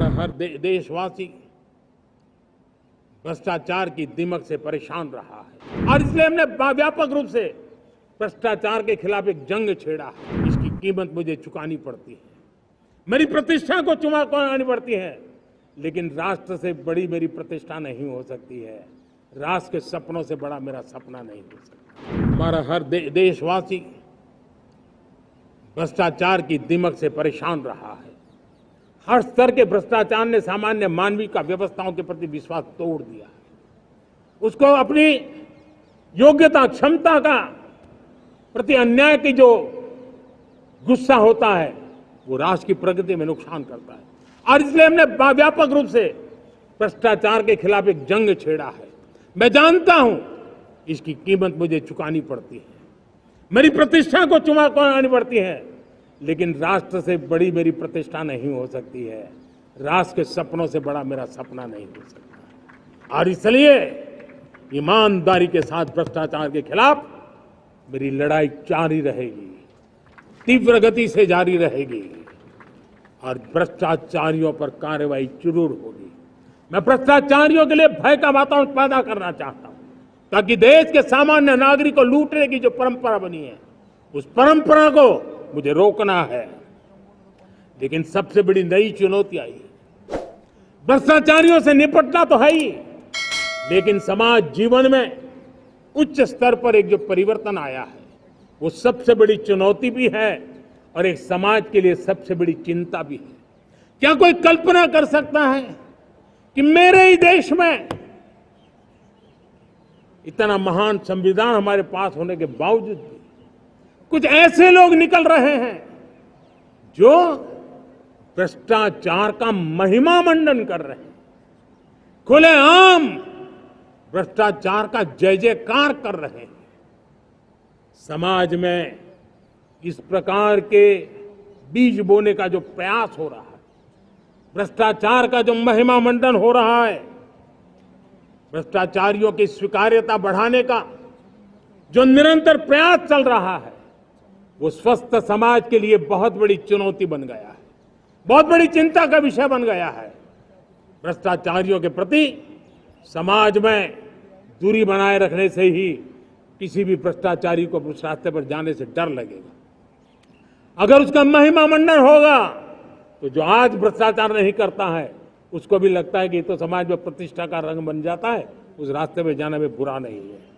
हमारा हर देशवासी भ्रष्टाचार की दिमक से परेशान रहा है और इसलिए हमने व्यापक रूप से भ्रष्टाचार के खिलाफ एक जंग छेड़ा है। इसकी कीमत मुझे चुकानी पड़ती है, मेरी प्रतिष्ठा को चुकानी पड़ती है, लेकिन राष्ट्र से बड़ी मेरी प्रतिष्ठा नहीं हो सकती है। राष्ट्र के सपनों से बड़ा मेरा सपना नहीं हो सकता। हमारा हर देशवासी भ्रष्टाचार की दिमक से परेशान रहा है। हर स्तर के भ्रष्टाचार ने सामान्य मानवीय का व्यवस्थाओं के प्रति विश्वास तोड़ दिया है। उसको अपनी योग्यता क्षमता का प्रति अन्याय की जो गुस्सा होता है वो राष्ट्र की प्रगति में नुकसान करता है और इसलिए हमने व्यापक रूप से भ्रष्टाचार के खिलाफ एक जंग छेड़ा है। मैं जानता हूं इसकी कीमत मुझे चुकानी पड़ती है, मेरी प्रतिष्ठा को चुकानी पड़ती है, लेकिन राष्ट्र से बड़ी मेरी प्रतिष्ठा नहीं हो सकती है। राष्ट्र के सपनों से बड़ा मेरा सपना नहीं हो सकता और इसलिए ईमानदारी के साथ भ्रष्टाचार के खिलाफ मेरी लड़ाई जारी रहेगी, तीव्र गति से जारी रहेगी और भ्रष्टाचारियों पर कार्रवाई जरूर होगी। मैं भ्रष्टाचारियों के लिए भय का वातावरण पैदा करना चाहता हूं ताकि देश के सामान्य नागरिक को लूटने की जो परंपरा बनी है उस परंपरा को मुझे रोकना है। लेकिन सबसे बड़ी नई चुनौती आई है। भ्रष्टाचारियों से निपटना तो है ही, लेकिन समाज जीवन में उच्च स्तर पर एक जो परिवर्तन आया है वो सबसे बड़ी चुनौती भी है और एक समाज के लिए सबसे बड़ी चिंता भी है। क्या कोई कल्पना कर सकता है कि मेरे ही देश में इतना महान संविधान हमारे पास होने के बावजूद भी कुछ ऐसे लोग निकल रहे हैं जो भ्रष्टाचार का महिमा मंडन कर रहे हैं, खुलेआम भ्रष्टाचार का जय जयकार कर रहे हैं। समाज में इस प्रकार के बीज बोने का जो प्रयास हो रहा है, भ्रष्टाचार का जो महिमा मंडन हो रहा है, भ्रष्टाचारियों की स्वीकार्यता बढ़ाने का जो निरंतर प्रयास चल रहा है वो स्वस्थ समाज के लिए बहुत बड़ी चुनौती बन गया है, बहुत बड़ी चिंता का विषय बन गया है। भ्रष्टाचारियों के प्रति समाज में दूरी बनाए रखने से ही किसी भी भ्रष्टाचारी को उस रास्ते पर जाने से डर लगेगा। अगर उसका महिमा मंडन होगा तो जो आज भ्रष्टाचार नहीं करता है उसको भी लगता है कि ये तो समाज में प्रतिष्ठा का रंग बन जाता है, उस रास्ते में जाने में बुरा नहीं है।